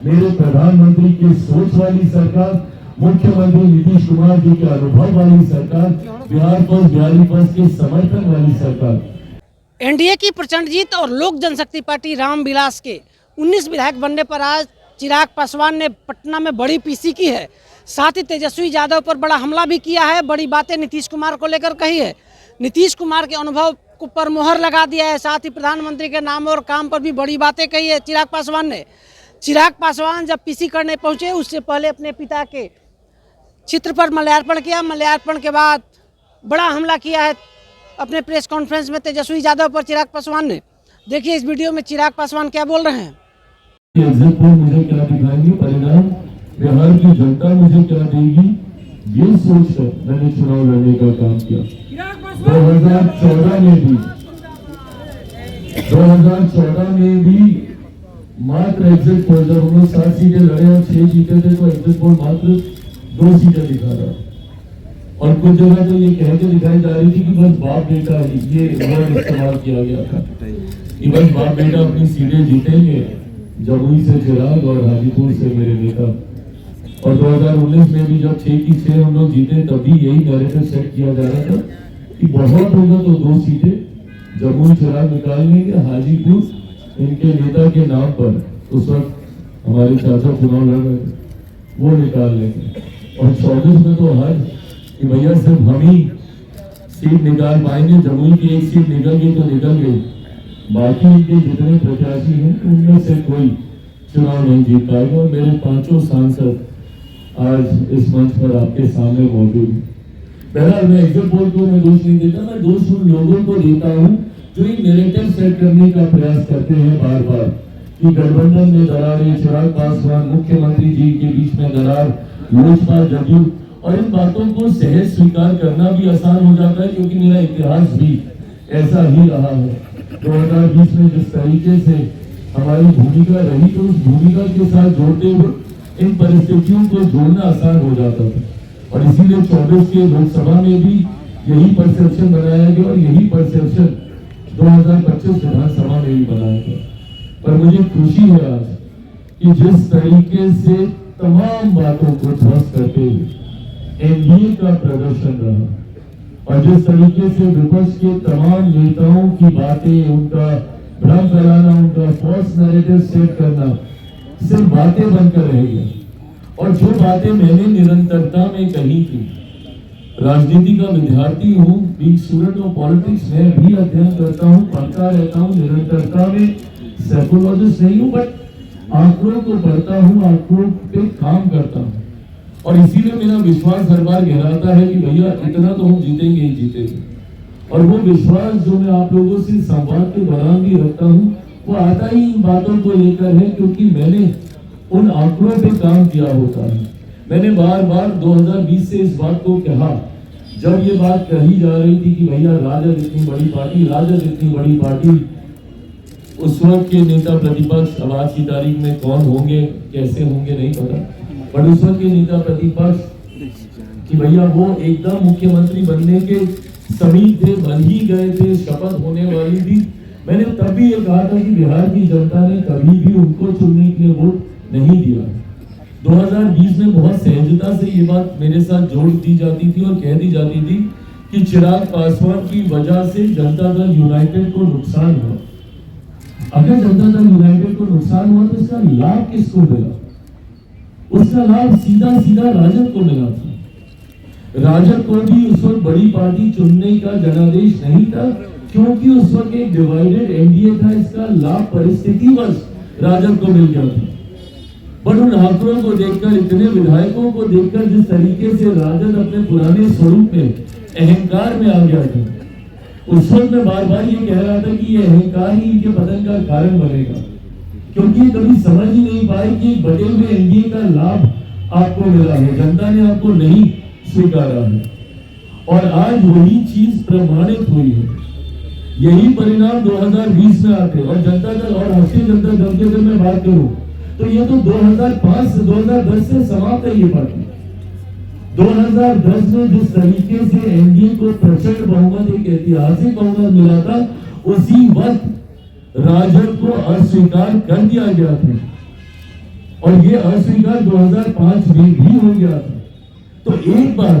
मेरे प्रधानमंत्री की सोच वाली सरकार, मुख्यमंत्री नीतीश कुमार जी के अनुभव वाली सरकार, बिहार फर्स्ट, बिहारी फर्स्ट के समर्थन वाली सरकार। एनडीए की प्रचंड जीत और लोक जनशक्ति पार्टी रामविलास के 19 विधायक बनने पर आज चिराग पासवान ने पटना में बड़ी पीसी की है। साथ ही तेजस्वी यादव पर बड़ा हमला भी किया है। बड़ी बातें नीतीश कुमार को लेकर कही है। नीतीश कुमार के अनुभव पर मोहर लगा दिया है। साथ ही प्रधानमंत्री के नाम और काम पर भी बड़ी बातें कही है चिराग पासवान ने। चिराग पासवान जब पीसी करने पहुंचे उससे पहले अपने पिता के चित्र पर माल्यार्पण किया। माल्यार्पण के बाद बड़ा हमला किया है अपने प्रेस कॉन्फ्रेंस में तेजस्वी यादव पर चिराग पासवान ने। देखिए इस वीडियो में चिराग पासवान क्या बोल रहे हैं। एग्जिट पोल मुझे क्या दिखाएंगे, परिणाम बिहार की जनता मुझे क्या देगी, ये सोचकर मैंने चुनाव लड़ने का काम किया। 2014 में भी मात्र एग्जिट पोल, जब हम लोग 7 सीटें लड़े और 6 जीते थे, तो एग्जिट पोल मात्र 2 सीटें दिखा रहा। और कुछ जगह तो ये कह के दिखाई जा रही थी कि बस बाप बेटा ही, ये वर्ड इस्तेमाल किया गया था कि बस बाप बेटा अपनी सीटें जीतेंगे, जमुई से चिराग और हाजीपुर से मेरे नेता। और 2019 में भी जब 6 की 6 हम लोग जीते, तभी यही नैरेटिव सेट किया जा रहा था कि बहुत होगा तो 2 सीटें जमुई चिराग निकाल लेंगे, हाजीपुर इनके नेता के नाम पर उस वक्त हमारे चाचा चुनाव लड़ रहे थे, वो निकाल लेंगे। और 24 में तो हर कि भैया सिर्फ हम ही सीट निकाल पाएंगे, जमुई की 1 सीट निकल गई तो निकल गई, बाकी इनके जितने प्रत्याशी हैं उनमें से कोई चुनाव नहीं जीत पाएगा। और मेरे 5 सांसद आज इस मंच पर आपके सामने मौजूद हैं। बहरहाल मैं एग्जिट पोल को मैं दोष नहीं देता, मैं दोष उन लोगों को देता हूं जो एक नैरेटिव सेट करने का प्रयास करते हैं बार बार कि गठबंधन में दरार है, चिराग पासवान मुख्यमंत्री जी के बीच में दरार, लोजपा जदयू, और इन बातों को सहज स्वीकार करना भी आसान हो जाता है क्योंकि मेरा इतिहास भी ऐसा ही रहा है। 2020 में जिस तरीके से हमारी भूमिका रही, तो उस भूमिका के साथ जोड़ते हुए इन परिस्थितियों को जोड़ना आसान हो जाता था। और इसीलिए 24 के लोकसभा में भी यही परसेप्शन बनाया गया और यही परसेप्शन 2025 विधानसभा में भी बनाया गया। पर मुझे खुशी है आज कि जिस तरीके से तमाम बातों को ध्वस्त करते हुए एनडीए का प्रदर्शन रहा और जिस तरीके से विपक्ष के तमाम नेताओं की बातें, उनका भ्रम फैलाना, उनका फॉल्स नैरेटिव सेट करना सिर्फ बातें बनकर रह गया। और जो बातें मैंने निरंतरता में कही थी, राजनीति का विद्यार्थी हूँ, बीइंग स्टूडेंट ऑफ पॉलिटिक्स, मैं भी अध्ययन करता हूँ, पढ़ता रहता हूँ, निरंतरता में साइकोलॉजिस्ट नहीं हूँ, बट आंकड़ों को पढ़ता हूँ, आंकड़ों पे काम करता हूँ। और इसीलिए मेरा विश्वास हर बार गहराता है कि भैया इतना तो हम जीतेंगे ही जीतेंगे। और वो विश्वास जो मैं आप लोगों से संवाद के दौरान भी रखता हूँ, वो आता ही इन बातों को लेकर है क्योंकि मैंने उन आंकड़ों पे काम किया होता है। मैंने बार बार 2020 से इस बात को कहा, जब ये बात कही जा रही थी कि भैया राजद इतनी बड़ी पार्टी, राजद इतनी बड़ी पार्टी, उस वक्त के नेता प्रतिपक्ष, अब आज की तारीख में कौन होंगे कैसे होंगे नहीं पता, पर उस वक्त के नेता प्रतिपक्ष कि भैया वो एकदम मुख्यमंत्री बनने के समीप थे, बन ही गए थे, शपथ होने वाली थी। मैंने तब भी ये कहा था कि बिहार की जनता ने कभी भी उनको चुनने के लिए वोट नहीं दिया। 2020 में बहुत सहजता से ये बात मेरे साथ जोड़ दी जाती थी और कह दी जाती थी कि चिराग पासवान की वजह से जनता दल यूनाइटेड को नुकसान हुआ। अगर जनता दल यूनाइटेड को नुकसान हुआ तो इसका लाभ किसको मिला? उसका लाभ सीधा सीधा राजद को मिला था। राजद को भी उस वक्त बड़ी पार्टी चुनने का जनादेश नहीं था क्योंकि उस वक्त एक डिवाइडेड एनडीए था। इसका लाभ परिस्थितिवश राजद को मिल गया था। पर उन आंकड़ों को देखकर, इतने विधायकों को देखकर, जिस तरीके से राजद अपने पुराने स्वरूप में अहंकार में आ गया था, उस वक्त मैं बार बार ये कह रहा था कि ये अहंकार ही इनके पतन का कारण बनेगा क्योंकि कभी समझ ही नहीं पाए कि बटे हुए एनडीए का लाभ आपको मिला है, जनता ने आपको नहीं स्वीकारा है। और आज वही चीज प्रमाणित हुई है। यही परिणाम 2020 में आते और जनता दल और राष्ट्रीय जनता दल की अगर मैं बात करूं तो ये तो 2005 से 2010 से समाप्त है ये पार्टी। 2010 में जिस तरीके से एनडीए को प्रचंड बहुमत, एक ऐतिहासिक बहुमत मिला था, उसी वक्त राजद को अस्वीकार कर दिया गया था। और ये अस्वीकार 2005 में भी हो गया था। तो एक बार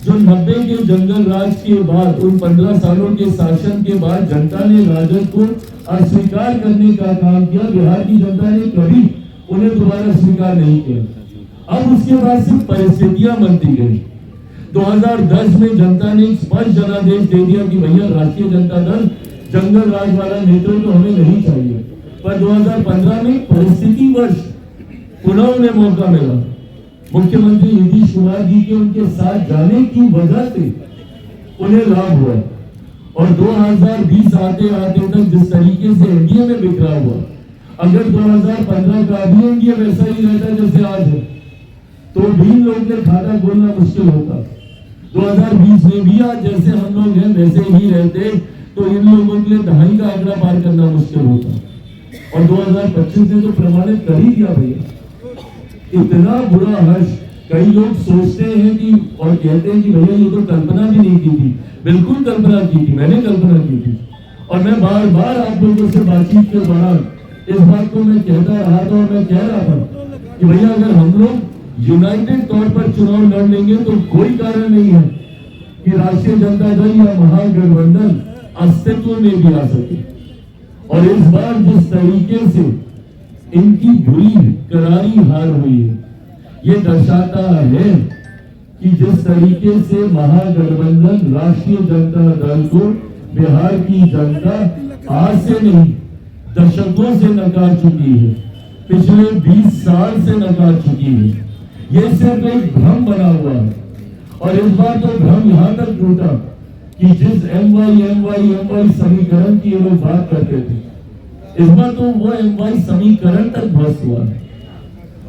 जो 90 के जंगल राज के बाद, उन 15 सालों के शासन के बाद जनता ने राजद को अस्वीकार करने का काम किया, बिहार की जनता ने कभी उन्हें दोबारा स्वीकार नहीं किया। अब उसके बाद सिर्फ परिस्थितियां बनती गई। 2010 में जनता ने स्पष्ट जनादेश दे दिया कि भैया राष्ट्रीय जनता दल जंगल राज वाला नेतृत्व तो हमें नहीं चाहिए, पर 2015 में परिस्थिति वर्ष पुनः उन्हें मौका मिला। मुख्यमंत्री नीतीश कुमार जी के उनके साथ जाने की वजह से उन्हें लाभ हुआ, और 2020 आते आते तक जिस तरीके से एनडीए में बिखरा हुआ, अगर 2015 का भी एनडीए वैसा ही रहता जैसे आज है, तो भी लोगों के खाता खोलना मुश्किल होता। 2020 में भी आज जैसे हम लोग हैं वैसे ही रहते, तो इन लोगों के लिए दहाई का आंकड़ा पार करना मुश्किल होता। और 2025 ने तो प्रमाणित कर ही दिया भैया। इतना बुरा हर्ष, कई लोग सोचते हैं कि और कहते हैं कि भैया ये तो कल्पना भी नहीं की थी। बिल्कुल कल्पना की थी, मैंने कल्पना की थी, और मैं बार बार आप लोगों से बातचीत के दौरान इस बात को मैं कहता रहा था, और मैं कह रहा था कि भैया अगर हम लोग यूनाइटेड तौर पर चुनाव लड़ लेंगे तो कोई कारण नहीं है कि राष्ट्रीय जनता दल या महागठबंधन अस्तित्व में भी आ सके। और इस बार जिस तरीके से इनकी बुरी करारी हार हुई है, ये दर्शाता है कि जिस तरीके से महागठबंधन राष्ट्रीय जनता दल को बिहार की जनता आज से नहीं दशकों से नकार चुकी है, पिछले 20 साल से नकार चुकी है। ये सिर्फ एक भ्रम बना हुआ है, और इस बार तो भ्रम यहां तक टूटा कि जिस एमवाई समीकरण की ये लोग बात करते थे, इस बार तो वो एमवाई समीकरण तक ध्वस्त हुआ है।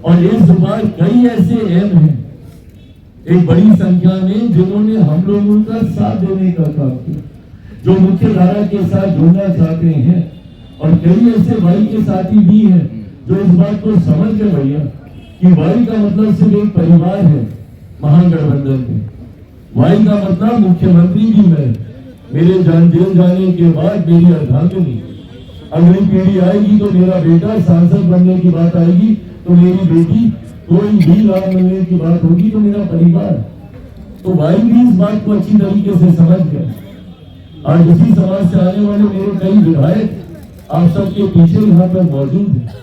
और इस बार कई ऐसे एम हैं एक बड़ी संख्या में जिन्होंने हम लोगों का साथ देने का काम किया, जो मुख्य धारा के साथ जुड़ना चाहते हैं, और कई ऐसे वाई के साथी भी हैं जो इस बात को समझ गए भैया कि वाई का मतलब सिर्फ एक परिवार है महागठबंधन में। वाई का मतलब मुख्यमंत्री भी मैं, मेरे जेल जाने के बाद मेरी अर्धांगिनी, अगली पीढ़ी आएगी तो मेरा बेटा, सांसद बनने की बात आएगी तो मेरी बेटी, कोई भी लाभ मिलने की बात होगी तो मेरा परिवार। तो वाई भी इस बात को अच्छी तरीके से समझ गया। आज उसी समाज से आने वाले मेरे कई विधायक आप सबके पीछे यहाँ पर मौजूद हैं।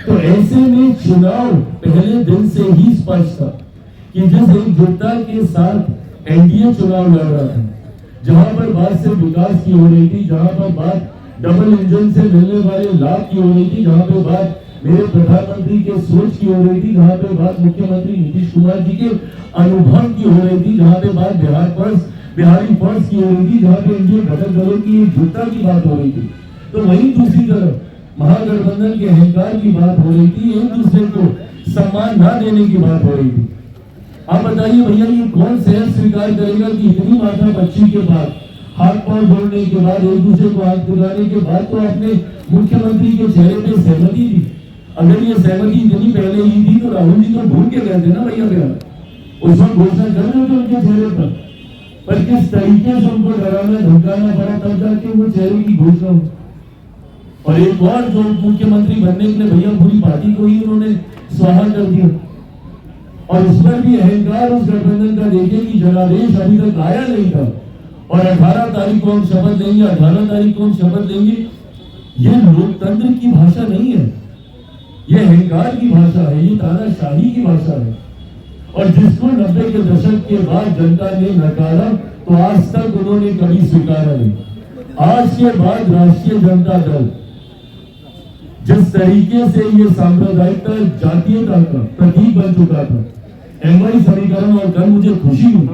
तो ऐसे में चुनाव पहले दिन से ही स्पष्ट था कि जिस एकजुटता के साथ एनडीए चुनाव लड़ रहा था, जहां पर बात सिर्फ विकास की हो रही थी, जहां पर बात डबल इंजन से मिलने वाले लाभ की हो रही थी, जहां पे बात मेरे प्रधानमंत्री के सोच की हो रही थी, जहां पे बात मुख्यमंत्री नीतीश कुमार जी के अनुभव की हो रही थी, जहां पे बात बिहारी फर्स्ट की हो रही थी, जहां पे एनडीए घटक दलों की एकजुटता की बात हो रही थी, तो वहीं दूसरी तरफ महागठबंधन के अहंकार की बात हो रही थी, एक दूसरे को सम्मान न देने की बात हो रही थी। आप बताइए भैया ये कौन सहज स्वीकार करेगा कि इतनी मात्रा बच्ची के बाद, हाथ पांव जोड़ने के बाद, एक दूसरे को हाथ दिलाने के बाद तो आपने मुख्यमंत्री के चेहरे पे सहमति दी। अगर ये सहमति इतनी पहले ही थी तो राहुल जी तो भूल के गए थे ना भैया बिहार, उस वक्त घोषणा कर रहे थे उनके चेहरे पर किस तरीके से उनको डराना धमकाना पड़ा तब जाके वो चेहरे की घोषणा हो। और एक और जो मुख्यमंत्री बनने के लिए भैया पूरी पार्टी को ही उन्होंने स्वाहा कर दिया, और उस पर भी अहंकार उस गठबंधन का देखे कि जनादेश अभी तक आया नहीं था, और 18 तारीख को हम शपथ लेंगे, 18 तारीख को हम शपथ लेंगे। ये लोकतंत्र की भाषा नहीं है, ये अहंकार की भाषा है, ये तानाशाही की भाषा है। और जिसको 90 के दशक के बाद जनता ने नकारा तो आज तक उन्होंने कभी स्वीकारा नहीं। आज के बाद राष्ट्रीय जनता दल जिस तरीके से ये सांप्रदायिकता जातीयता का प्रतीक बन चुका था, एमवाई समीकरण, और कल मुझे खुशी हुई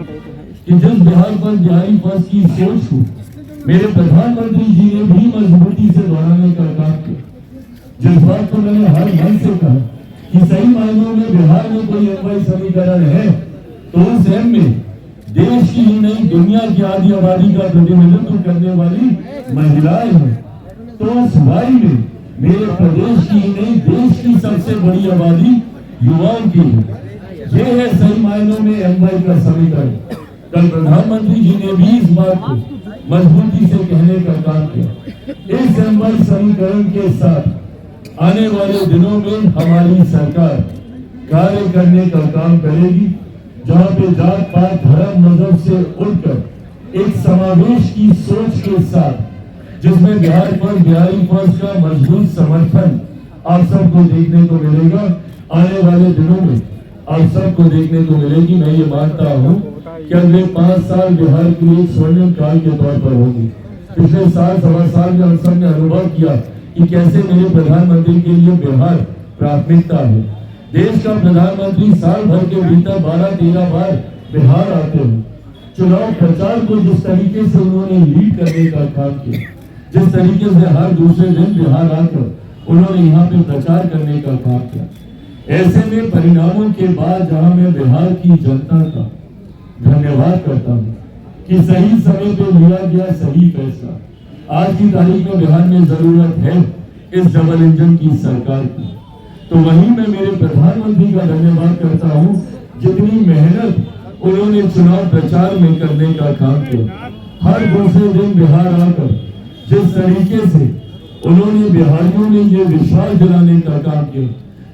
कि जिस बिहार पर बिहारी फर्स्ट की सोच को मेरे प्रधानमंत्री जी ने भी मजबूती से दोहराने का काम किया, जिस बात को मैंने हर मन से कहा कि सही मायनों में बिहार में कोई एमवाई समीकरण है तो उस एम में देश की ही नहीं दुनिया की आधी आबादी का प्रतिनिधित्व करने वाली महिलाएं हैं, तो उस वाई में मेरे प्रदेश की ही नहीं देश की सबसे बड़ी आबादी युवाओं की है। ये है सही मायनों में एमवाई का समीकरण। कल प्रधानमंत्री जी ने भी इस बात को मजबूती से कहने का काम किया। इस एमवाई समीकरण के साथ आने वाले दिनों में हमारी सरकार कार्य करने का काम करेगी, जहां पे जात पात धर्म मजहब से उठकर एक समावेश की सोच के साथ, जिसमें बिहार पर बिहारी फर्स्ट का मजबूत समर्थन आप सबको देखने को मिलेगा। आने वाले दिनों में आप सबको देखने को मिलेगी। मैं ये मानता हूँ कि अगले 5 साल बिहार के लिए स्वर्णिम काल के तौर पर होगी। पिछले साल 1.25 साल में हम सब ने अनुभव किया कि कैसे मेरे प्रधानमंत्री के लिए बिहार प्राथमिकता है। देश का प्रधानमंत्री साल भर के भीतर 12-13 बार बिहार आते हैं। चुनाव प्रचार को जिस तरीके से उन्होंने लीड करने का काम किया, जिस तरीके से हर दूसरे दिन बिहार आकर उन्होंने यहाँ पे प्रचार करने का काम किया, ऐसे में परिणामों के बाद जहां मैं बिहार की जनता का धन्यवाद करता हूं कि सही समय पे लिया गया सही फैसला। आज की तारीख में बिहार में जरूरत है इस डबल इंजन की सरकार की। तो वहीं मैं मेरे प्रधानमंत्री का धन्यवाद करता हूं, जितनी मेहनत उन्होंने चुनाव प्रचार में करने का काम किया। हर दूसरे दिन बिहार आकर जिस तरीके से उन्होंने बिहारियों में ये विश्वास दिलाने का काम किया,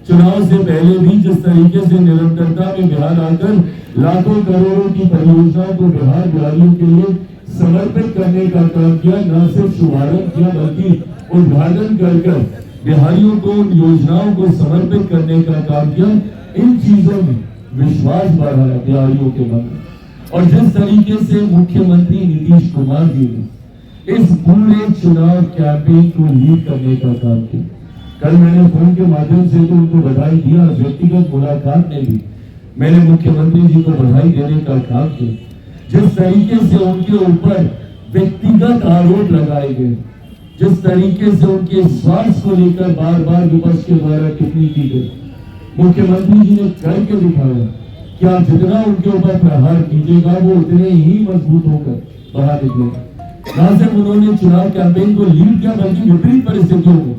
चुनाव से पहले भी जिस तरीके से निरंतरता में बिहार आकर लाखों करोड़ों की परियोजनाओं को बिहार बिहारियों के लिए समर्पित करने का काम किया, न सिर्फ शुभारंभ किया बल्कि उद्घाटन कर बिहारियों को उन योजनाओं को समर्पित करने का काम किया। इन चीजों में विश्वास बढ़ा बिहारियों के मन में। और जिस तरीके से मुख्यमंत्री नीतीश कुमार जी ने इस पूरे चुनाव कैंपेन को लीड करने का काम किया, कल मैंने फोन के माध्यम से तो उनको बधाई दिया, व्यक्तिगत मुलाकात में भी मैंने मुख्यमंत्री जी को बधाई देने का काम किया। जिस तरीके से उनके ऊपर व्यक्तिगत आरोप लगाए गए, जिस तरीके से उनके स्वास्थ्य को लेकर बार बार विपक्ष के द्वारा टिप्पणी की गई, मुख्यमंत्री जी ने करके दिखाया कि आप जितना उनके ऊपर प्रहार कीजिएगा वो उतने ही मजबूत होकर बाहर निकलेगा। न सिर्फ उन्होंने चुनाव कैंपेन को लीड किया बल्कि विपरीत परिस्थितियों में